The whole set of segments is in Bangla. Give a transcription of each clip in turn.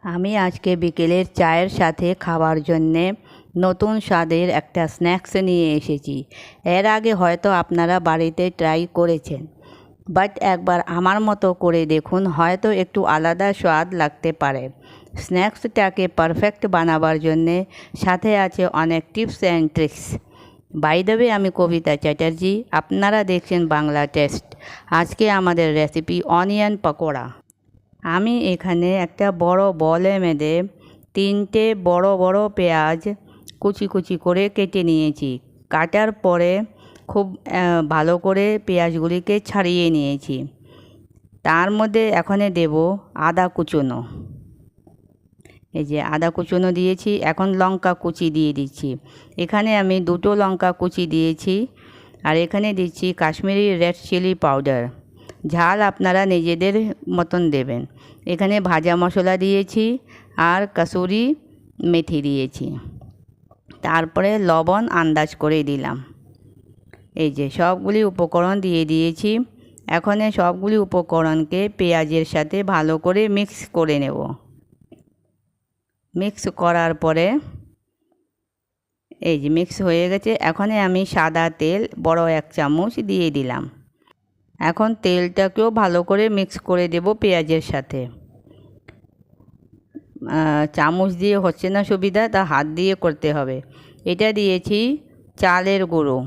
আমি আজকে বিকেলের চায়ের সাথে খাবার জন্যে নতুন স্বাদের একটা স্ন্যাক্স নিয়ে এসেছি। এর আগে হয়তো আপনারা বাড়িতে ট্রাই করেছেন, বাট একবার আমার মতো করে দেখুন, হয়তো একটু আলাদা স্বাদ লাগতে পারে। স্ন্যাক্সটাকে পারফেক্ট বানাবার জন্যে সাথে আছে অনেক tips and tricks. By the way, আমি কবিতা চ্যাটার্জি, আপনারা দেখছেন বাংলা টেস্ট। আজকে আমাদের রেসিপি অনিয়ন পকোড়া। আমি এখানে একটা বড় বলে মেঁধে 3টে বড় বড় পেঁয়াজ কুচি কুচি করে কেটে নিয়েছি। কাটার পরে খুব ভালো করে পেঁয়াজগুলিকে ছাড়িয়ে নিয়েছি। তার মধ্যে এখানে দেব আদা কুচনো। এই যে আদা কুচনো দিয়েছি। এখন লঙ্কা কুচি দিয়ে দিচ্ছি। এখানে আমি 2টো লঙ্কা কুচি দিয়েছি। আর এখানে দিচ্ছি কাশ্মীরি রেড চিলি পাউডার। ঝাল আপনারা নিজেদের মতন দেবেন। এখানে ভাজা মশলা দিয়েছি আর কসুরি মেথি দিয়েছি। তারপরে লবণ আন্দাজ করে দিলাম। এই যে সবগুলি উপকরণ দিয়ে দিয়েছি। এখন সবগুলি উপকরণকে পেঁয়াজের সাথে ভালো করে মিক্স করে নেব। মিক্স করার পরে এই যে মিক্স হয়ে গেছে। এখন আমি সাদা তেল বড় 1 চামচ দিয়ে দিলাম। এখন তেলটাকেও ভালো করে মিক্স করে দেব পেঁয়াজের সাথে। চামচ দিয়ে হচ্ছে না সুবিধা, তা হাত দিয়ে করতে হবে। এটা দিয়েছি চালের গুঁড়ো।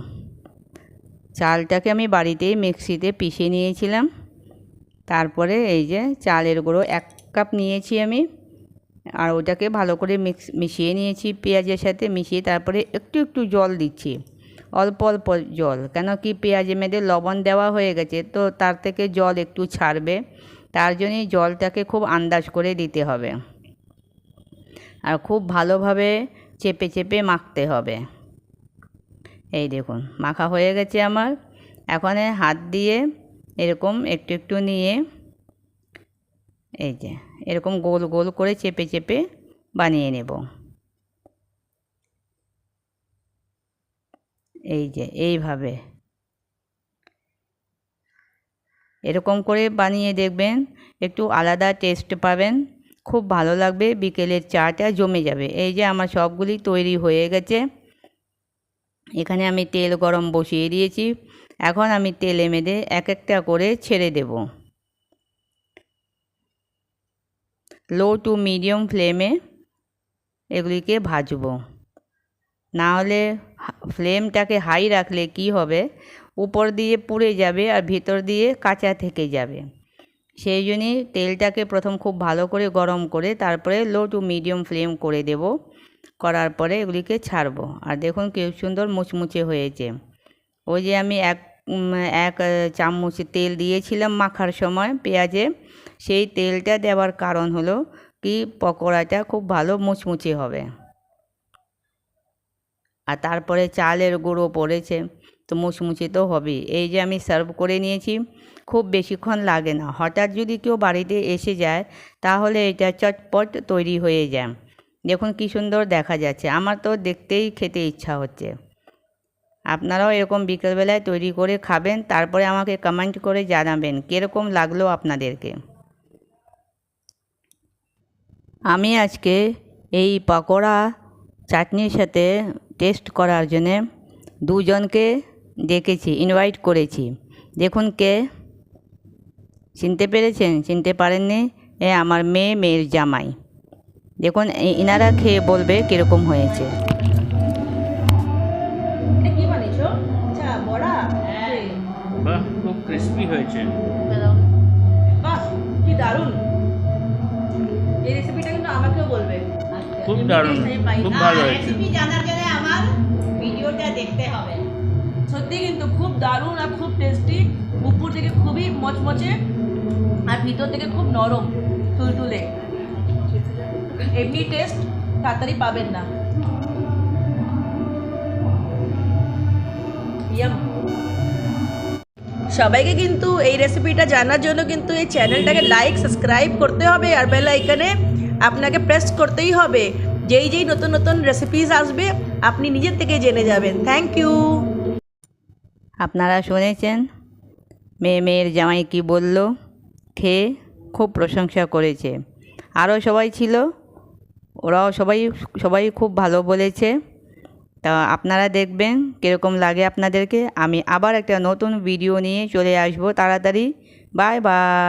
চালটাকে আমি বাড়িতেই মিক্সিতে পিষে নিয়েছিলাম। তারপরে এই যে চালের গুঁড়ো 1 কাপ নিয়েছি আমি, আর ওটাকে ভালো করে মিশিয়ে নিয়েছি পেঁয়াজের সাথে। মিশিয়ে তারপরে একটু একটু জল দিচ্ছি, অল্প অল্প জল। কেন কি পেঁয়াজের মধ্যে লবণ দেওয়া হয়ে গেছে, তো তার থেকে জল একটু ছাড়বে। তার জন্যই জলটাকে খুব আন্দাজ করে দিতে হবে। আর খুব ভালোভাবে চেপে চেপে মাখতে হবে। এই দেখুন মাখা হয়ে গেছে আমার। এখন হাত দিয়ে এরকম একটু একটু নিয়ে এই যে এরকম গোল গোল করে চেপে চেপে বানিয়ে নেব। এই যে এইভাবে এরকম করে বানিয়ে দেখবেন, একটু আলাদা টেস্ট পাবেন, খুব ভালো লাগবে। বিকেলের চাটা জমে যাবে। এই যে আমার সবগুলি তৈরি হয়ে গেছে। এখানে আমি তেল গরম বসিয়ে দিয়েছি। এখন আমি তেলে মেখে এক একটা করে ছেড়ে দেব। লো টু মিডিয়াম ফ্লেমে এগুলিকে ভাজবো। না হলে ফ্লেমটাকে হাই রাখলে কি হবে, উপর দিয়ে পুড়ে যাবে আর ভিতর দিয়ে কাঁচা থেকে যাবে। সেই জন্যই তেলটাকে প্রথম খুব ভালো করে গরম করে তারপরে লো টু মিডিয়াম ফ্লেম করে দেব। করার পরে এগুলিকে ছাড়বো। আর দেখুন কি সুন্দর মুচমুচে হয়েছে। ওই যে আমি এক চামচ তেল দিয়েছিলাম মাখার সময় পেঁয়াজে, সেই তেলটা দেওয়ার কারণ হলো কি পকোড়াটা খুব ভালো মুচমুচে হবে। আর তারপরে চালের গুঁড়ো পড়েছে, তো মুচমুচে তো হবেই। এই যে আমি সার্ভ করে নিয়েছি। খুব বেশিক্ষণ লাগে না। হঠাৎ যদি কেউ বাড়িতে এসে যায় তাহলে এটা চটপট তৈরি হয়ে যায়। দেখুন কি সুন্দর দেখা যাচ্ছে। আমার তো দেখতেই খেতে ইচ্ছা হচ্ছে। আপনারাও এরকম বিকেলবেলায় তৈরি করে খাবেন, তারপরে আমাকে কমেন্ট করে জানাবেন কীরকম লাগলো আপনাদেরকে। আমি আজকে এই পকোড়া চাটনির সাথে টেস্ট করার জন্যে 2জনকে ডেকেছি, ইনভাইট করেছি। দেখুন কে, চিনতে পেরেছেন? চিনতে পারেননি? আমার মেয়ের জামাই। দেখুন ইনারা খেয়ে বলবে কীরকম হয়েছে। বাহ, খুব ক্রিস্পি হয়েছে। বাহ, কি দারুণ! এই রেসিপিটা কিন্তু আমাকেও বলবে। খুব দারুণ, খুব ভালো হয়েছে। রেসিপি জানার জন্য আমার ভিডিওটা দেখতে হবে। সত্যি কিন্তু খুব দারুণ আর খুব টেস্টি। উপর থেকে খুবই মচমচে আর ভিতর থেকে খুব নরম তুলতুলে। এমনি টেস্ট তাড়াতাড়ি পাবেন না। ইয়াম। সবাইকে কিন্তু এই রেসিপিটা জানার জন্য কিন্তু এই চ্যানেলটাকে লাইক সাবস্ক্রাইব করতে হবে আর বেল আইকনে আপনাকে প্রেস করতেই হবে। যেই যেই নতুন নতুন রেসিপিস আসবে আপনি নিজের থেকে জেনে যাবেন। Thank you. আপনারা শুনেছেন মেয়ের জামাই কি বলল? খেয়ে খুব প্রশংসা করেছে। আরও সবাই ছিল, ওরাও সবাই খুব ভালো বলেছে। তা আপনারা দেখবেন কীরকম লাগে আপনাদেরকে। আমি আবার একটা নতুন ভিডিও নিয়ে চলে আসবো তাড়াতাড়ি। Bye bye.